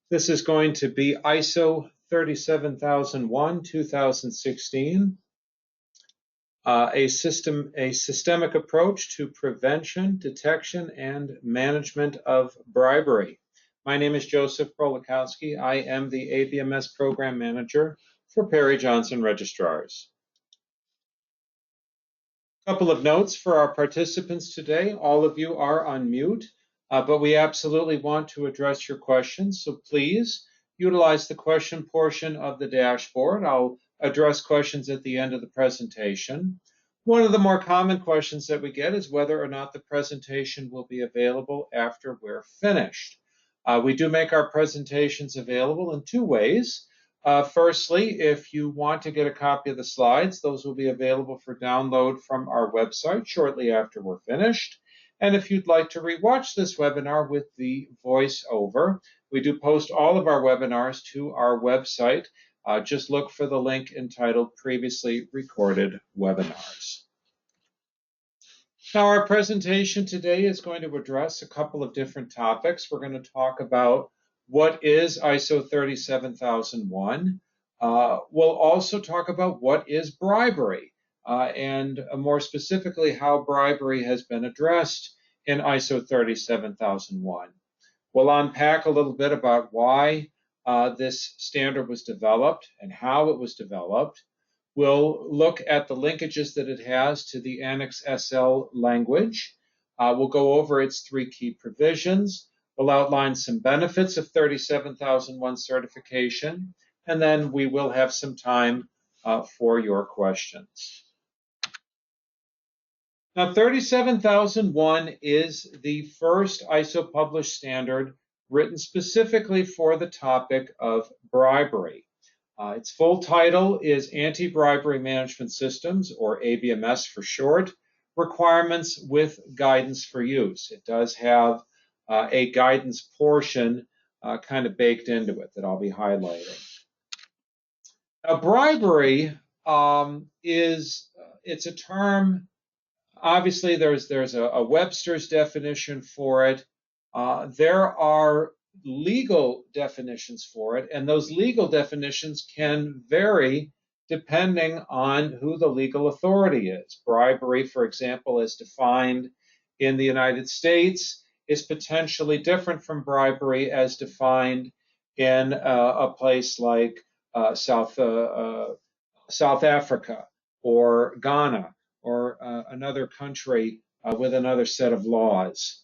This is going to be ISO 37001, 2016, a systemic approach to prevention, detection, and management of bribery. My name is Joseph Krolikowski. I am the ABMS Program Manager for Perry Johnson Registrars. A couple of notes for our participants today. All of you are on mute, but we absolutely want to address your questions, so please utilize the question portion of the dashboard. I'll address questions at the end of the presentation. One of the more common questions that we get is whether or not the presentation will be available after we're finished. We do make our presentations available in two ways. Firstly, if you want to get a copy of the slides, those will be available for download from our website shortly after we're finished. And if you'd like to rewatch this webinar with the voiceover, we do post all of our webinars to our website. Just look for the link entitled Previously Recorded Webinars. Now, our presentation today is going to address a couple of different topics. We're going to talk about what is ISO 37001. We'll also talk about what is bribery, and more specifically, how bribery has been addressed in ISO 37001. We'll unpack a little bit about why this standard was developed and how it was developed. We'll look at the linkages that it has to the Annex SL language. We'll go over its three key provisions. We'll outline some benefits of 37001 certification, and then we will have some time for your questions. Now, 37001 is the first ISO published standard written specifically for the topic of bribery. Its full title is Anti-Bribery Management Systems, or ABMS for short, Requirements with Guidance for Use. It does have a guidance portion kind of baked into it that I'll be highlighting. Now, bribery it's a term. Obviously, there's a Webster's definition for it. There are legal definitions for it, and those legal definitions can vary depending on who the legal authority is. Bribery, for example, as defined in the United States, is potentially different from bribery as defined in a place like South Africa or Ghana or another country with another set of laws.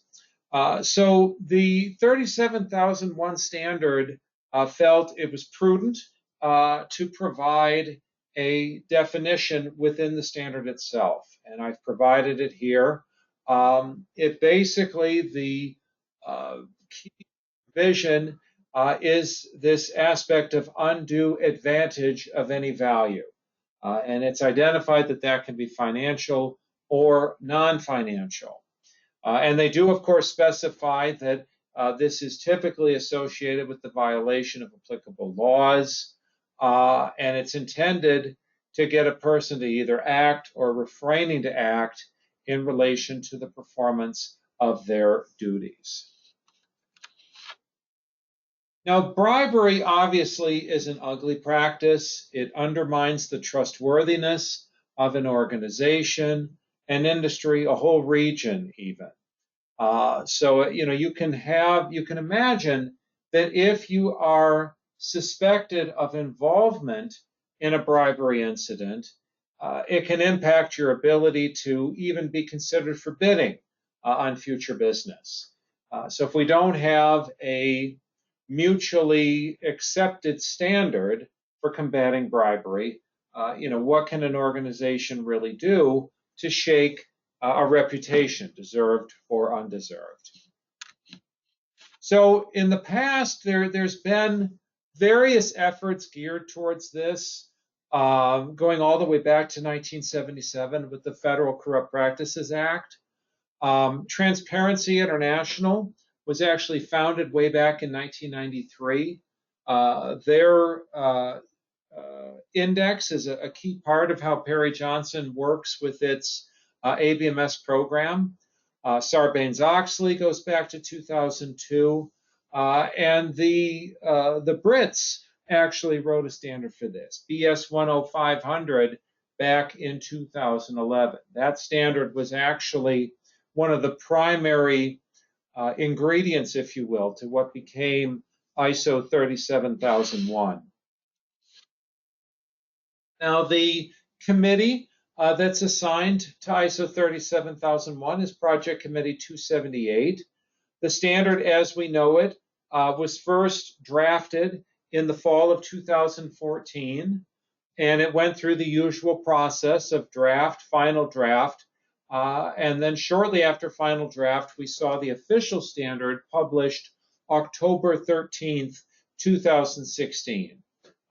So the 37001 standard felt it was prudent to provide a definition within the standard itself, and I've provided it here. It basically, the key provision is this aspect of undue advantage of any value. And it's identified that that can be financial or non-financial. And they do, of course, specify that this is typically associated with the violation of applicable laws, and it's intended to get a person to either act or refraining to act in relation to the performance of their duties. Now, bribery obviously is an ugly practice. It undermines the trustworthiness of an organization, an industry, a whole region even. So, you can imagine that if you are suspected of involvement in a bribery incident, it can impact your ability to even be considered for bidding on future business. So if we don't have a mutually accepted standard for combating bribery, what can an organization really do to shake a reputation, deserved or undeserved? So in the past, there's been various efforts geared towards this, going all the way back to 1977 with the Federal Corrupt Practices Act. Transparency International was actually founded way back in 1993. Their index is a key part of how Perry Johnson works with its ABMS program. Sarbanes-Oxley goes back to 2002. And the Brits actually wrote a standard for this, BS 10500, back in 2011. That standard was actually one of the primary ingredients, if you will, to what became ISO 37001. Now, the committee that's assigned to ISO 37001 is Project Committee 278. The standard as we know it was first drafted in the fall of 2014, and it went through the usual process of draft, final draft, and then shortly after final draft, we saw the official standard published October 13th, 2016,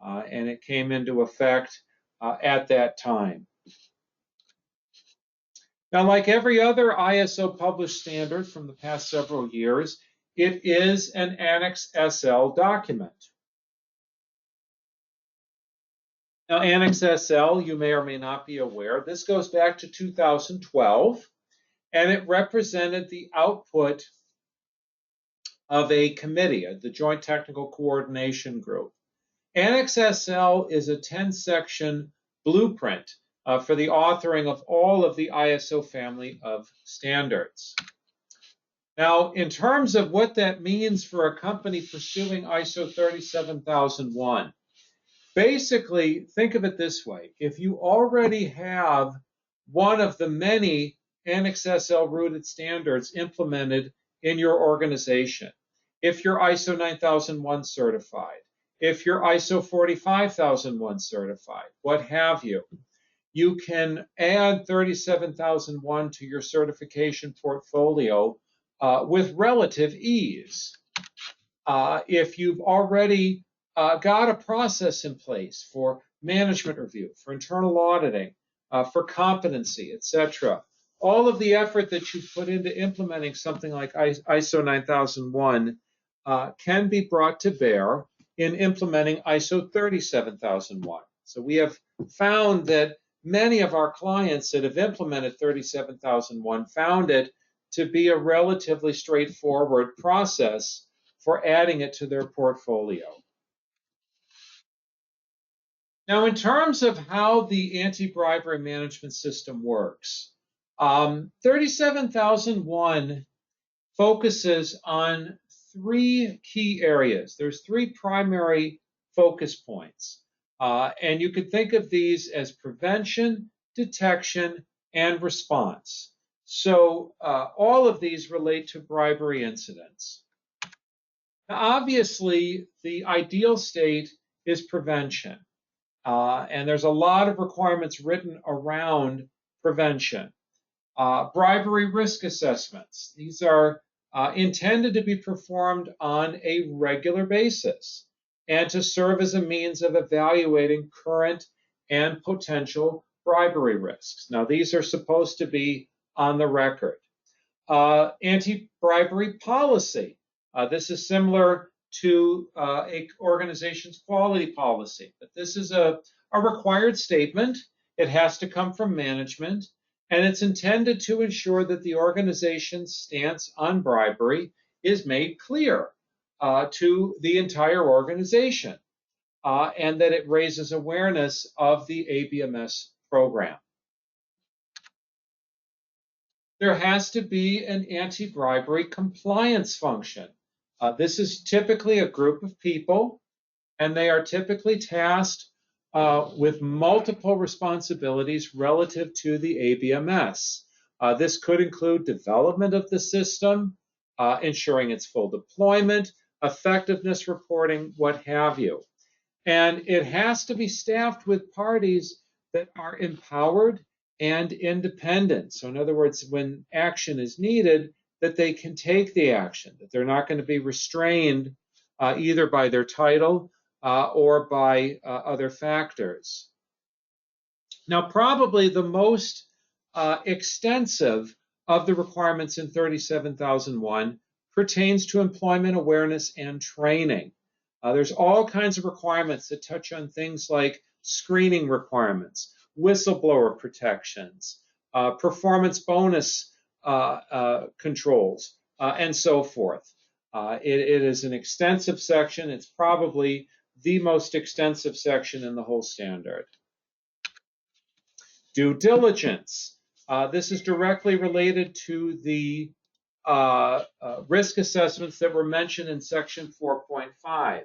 and it came into effect at that time. Now, like every other ISO published standard from the past several years, it is an Annex SL document. Now, Annex SL, you may or may not be aware, this goes back to 2012, and it represented the output of a committee, the Joint Technical Coordination Group. Annex SL is a 10-section blueprint for the authoring of all of the ISO family of standards. Now, in terms of what that means for a company pursuing ISO 37001, basically, think of it this way. If you already have one of the many Annex SL rooted standards implemented in your organization, if you're ISO 9001 certified, if you're ISO 45001 certified, what have you, you can add 37001 to your certification portfolio with relative ease. If you've already got a process in place for management review, for internal auditing, for competency, etc., all of the effort that you put into implementing something like ISO 9001 can be brought to bear in implementing ISO 37001. So we have found that many of our clients that have implemented 37001 found it to be a relatively straightforward process for adding it to their portfolio. Now, in terms of how the anti-bribery management system works, 37001 focuses on three key areas. There's three primary focus points. And you could think of these as prevention, detection, and response. So all of these relate to bribery incidents. Now, obviously, the ideal state is prevention. And there's a lot of requirements written around prevention. Bribery risk assessments. These are intended to be performed on a regular basis and to serve as a means of evaluating current and potential bribery risks. Now, these are supposed to be on the record. Anti-bribery policy. This is similar to an organization's quality policy, but this is a required statement. It has to come from management, and it's intended to ensure that the organization's stance on bribery is made clear to the entire organization, and that it raises awareness of the ABMS program. There has to be an anti-bribery compliance function. This is typically a group of people, and they are typically tasked with multiple responsibilities relative to the ABMS. This could include development of the system, ensuring its full deployment, effectiveness reporting, what have you. And it has to be staffed with parties that are empowered and independent. So in other words, when action is needed, that they can take the action, that they're not going to be restrained either by their title or by other factors. Now, probably the most extensive of the requirements in 37001 pertains to employment awareness and training. There's all kinds of requirements that touch on things like screening requirements, whistleblower protections, performance bonus controls, and so forth. It is an extensive section. It's probably the most extensive section in the whole standard. Due diligence. This is directly related to the risk assessments that were mentioned in section 4.5.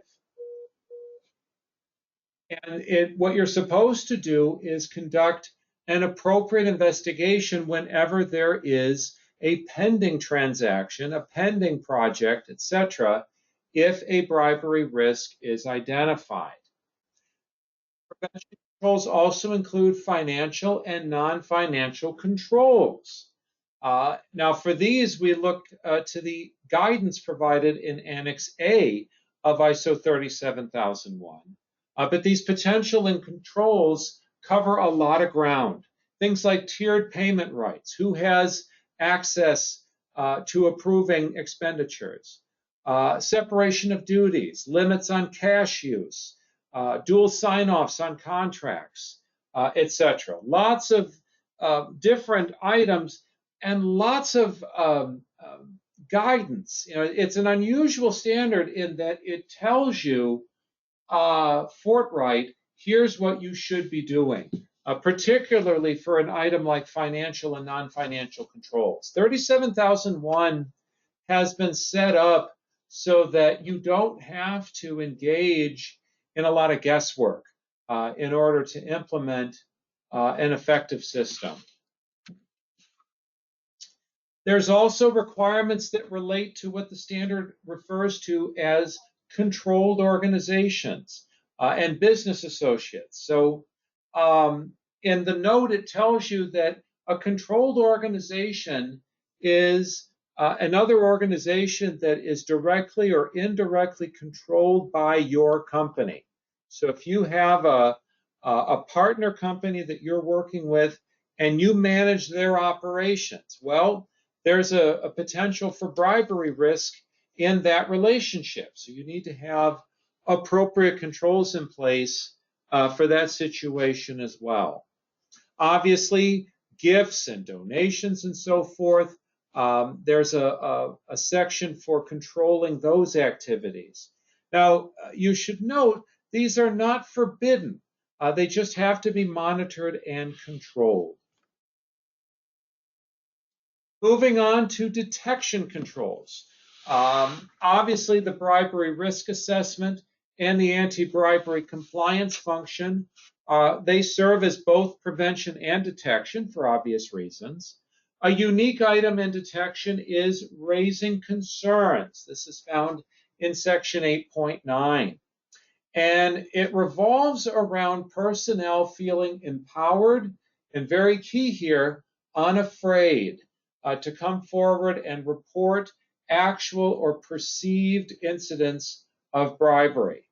And what you're supposed to do is conduct an appropriate investigation whenever there is a pending transaction, a pending project, etc., if a bribery risk is identified. Prevention controls also include financial and non-financial controls. Now, for these, we look to the guidance provided in Annex A of ISO 37001. But these potential and controls cover a lot of ground. Things like tiered payment rights, who has access to approving expenditures, separation of duties, limits on cash use, dual sign-offs on contracts, etc. Lots of different items and lots of guidance. It's an unusual standard in that it tells you forthright, here's what you should be doing, particularly for an item like financial and non-financial controls. 37001 has been set up so that you don't have to engage in a lot of guesswork in order to implement an effective system. There's also requirements that relate to what the standard refers to as controlled organizations and business associates. So in the note, it tells you that a controlled organization is another organization that is directly or indirectly controlled by your company. So if you have a partner company that you're working with and you manage their operations, well, there's a potential for bribery risk in that relationship. So you need to have appropriate controls in place for that situation as well. Obviously, gifts and donations and so forth, there's a section for controlling those activities. Now, you should note, these are not forbidden. They just have to be monitored and controlled. Moving on to detection controls. Obviously, the bribery risk assessment and the anti-bribery compliance function, they serve as both prevention and detection for obvious reasons. A unique item in detection is raising concerns. This is found in section 8.9. And it revolves around personnel feeling empowered and, very key here, unafraid to come forward and report actual or perceived incidents of bribery.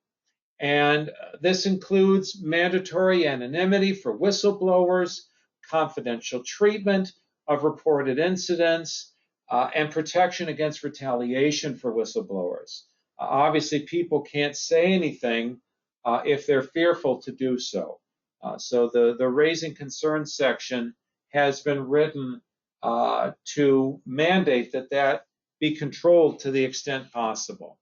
And this includes mandatory anonymity for whistleblowers, confidential treatment of reported incidents, and protection against retaliation for whistleblowers. Obviously, people can't say anything if they're fearful to do so. So the raising concerns section has been written to mandate that be controlled to the extent possible.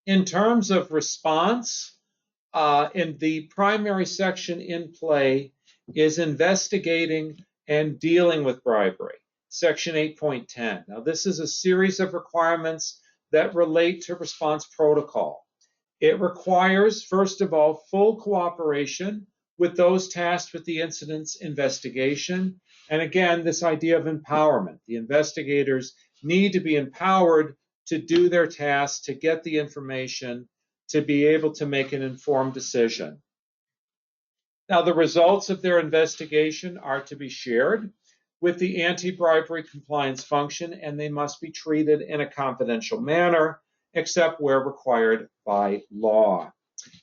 In terms of response, in the primary section in play is investigating and dealing with bribery, section 8.10. Now, this is a series of requirements that relate to response protocol. It requires, first of all, full cooperation with those tasked with the incident's investigation. And again, this idea of empowerment. The investigators need to be empowered to do their tasks, to get the information, to be able to make an informed decision. Now, the results of their investigation are to be shared with the anti-bribery compliance function, and they must be treated in a confidential manner, except where required by law.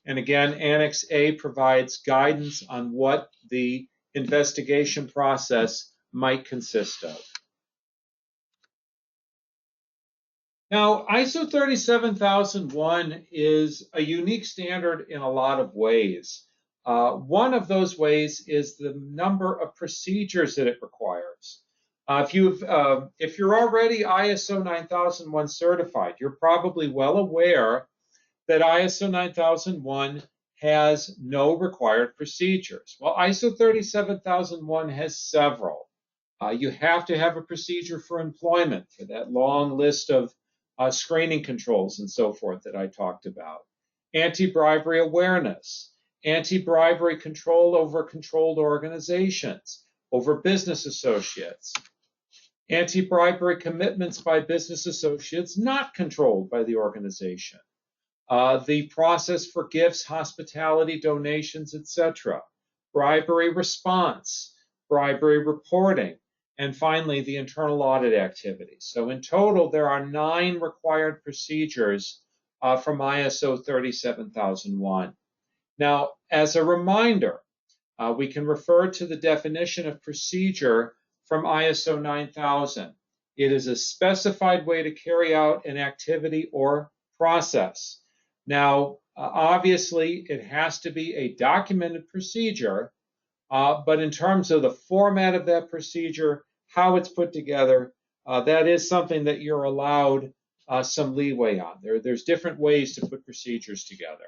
And again, Annex A provides guidance on what the investigation process might consist of. Now, ISO 37001 is a unique standard in a lot of ways. One of those ways is the number of procedures that it requires. If you're already ISO 9001 certified, you're probably well aware that ISO 9001 has no required procedures. Well, ISO 37001 has several. You have to have a procedure for employment for that long list of screening controls and so forth that I talked about. Anti-bribery awareness, anti-bribery control over controlled organizations, over business associates, anti-bribery commitments by business associates not controlled by the organization, the process for gifts, hospitality, donations, etc., bribery response, bribery reporting, and finally, the internal audit activities. So in total, there are 9 required procedures from ISO 37001. Now, as a reminder, we can refer to the definition of procedure from ISO 9000. It is a specified way to carry out an activity or process. Now, obviously, it has to be a documented procedure, but in terms of the format of that procedure, how it's put together, that is something that you're allowed some leeway on. There's different ways to put procedures together.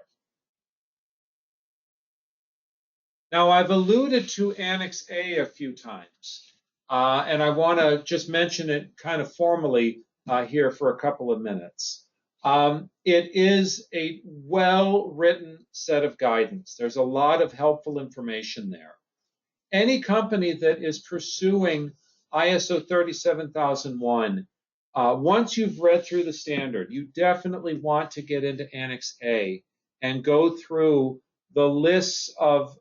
Now, I've alluded to Annex A a few times, and I want to just mention it kind of formally here for a couple of minutes. It is a well-written set of guidance. There's a lot of helpful information there. Any company that is pursuing ISO 37001, once you've read through the standard, you definitely want to get into Annex A and go through the lists of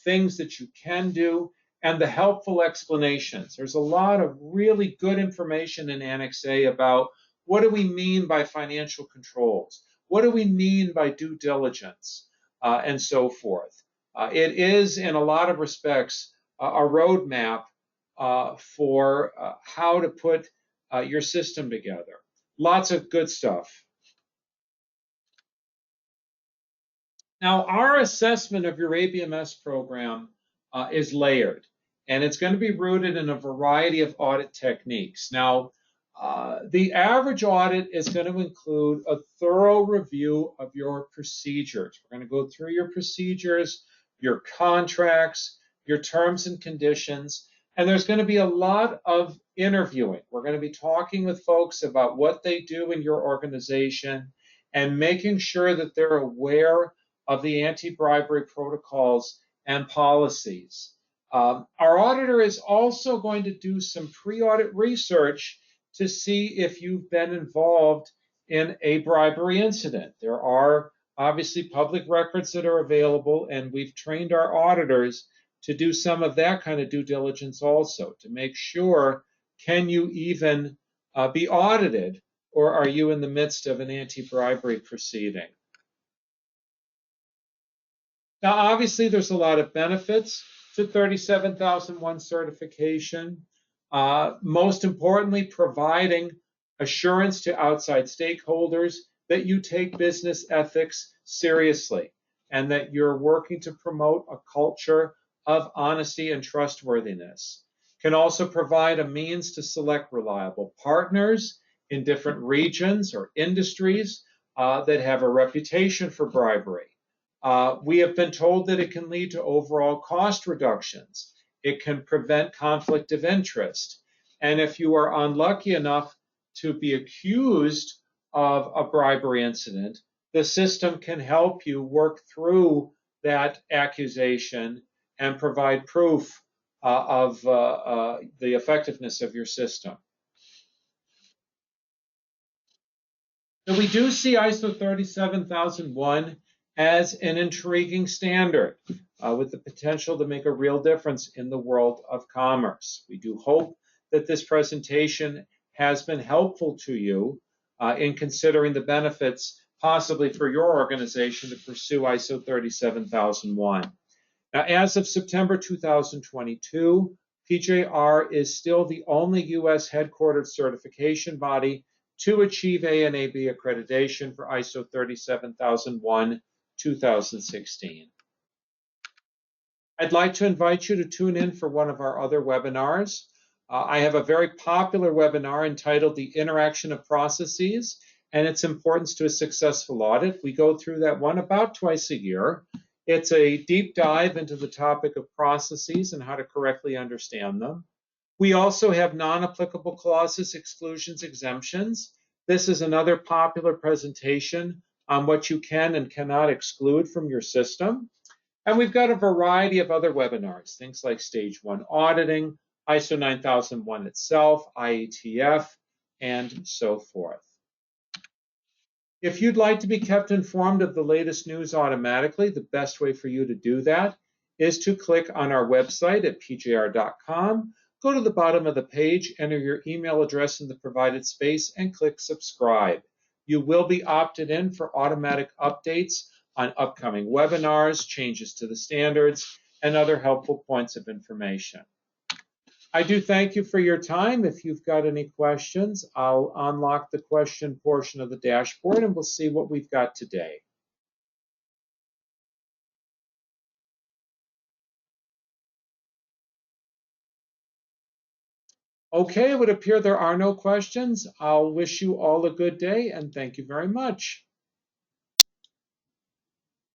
things that you can do and the helpful explanations. There's a lot of really good information in Annex A about what do we mean by financial controls? What do we mean by due diligence? And so forth. It is, in a lot of respects, a roadmap for how to put your system together. Lots of good stuff. Now, our assessment of your ABMS program is layered, and it's going to be rooted in a variety of audit techniques. Now, the average audit is going to include a thorough review of your procedures. We're going to go through your procedures, your contracts, your terms and conditions, and there's going to be a lot of interviewing. We're going to be talking with folks about what they do in your organization and making sure that they're aware of the anti-bribery protocols and policies. Our auditor is also going to do some pre-audit research to see if you've been involved in a bribery incident. There are obviously public records that are available, and we've trained our auditors to do some of that kind of due diligence also, to make sure, can you even be audited, or are you in the midst of an anti-bribery proceeding? Now, obviously, there's a lot of benefits to 37001 certification. Most importantly, providing assurance to outside stakeholders that you take business ethics seriously and that you're working to promote a culture of honesty and trustworthiness. Can also provide a means to select reliable partners in different regions or industries that have a reputation for bribery. We have been told that it can lead to overall cost reductions. It can prevent conflict of interest. And if you are unlucky enough to be accused of a bribery incident, the system can help you work through that accusation and provide proof of the effectiveness of your system. So we do see ISO 37001 as an intriguing standard with the potential to make a real difference in the world of commerce. We do hope that this presentation has been helpful to you in considering the benefits possibly for your organization to pursue ISO 37001. Now, as of September 2022, PJR is still the only US headquartered certification body to achieve A and AB accreditation for ISO 37001 2016. I'd like to invite you to tune in for one of our other webinars. I have a very popular webinar entitled The Interaction of Processes and Its Importance to a Successful Audit. We go through that one about twice a year. It's a deep dive into the topic of processes and how to correctly understand them. We also have non-applicable clauses, exclusions, exemptions. This is another popular presentation on what you can and cannot exclude from your system. And we've got a variety of other webinars, things like Stage 1 auditing, ISO 9001 itself, IETF, and so forth. If you'd like to be kept informed of the latest news automatically, the best way for you to do that is to click on our website at pjr.com, go to the bottom of the page, enter your email address in the provided space, and click subscribe. You will be opted in for automatic updates on upcoming webinars, changes to the standards, and other helpful points of information. I do thank you for your time. If you've got any questions, I'll unlock the question portion of the dashboard and we'll see what we've got today. Okay, it would appear there are no questions. I'll wish you all a good day and thank you very much.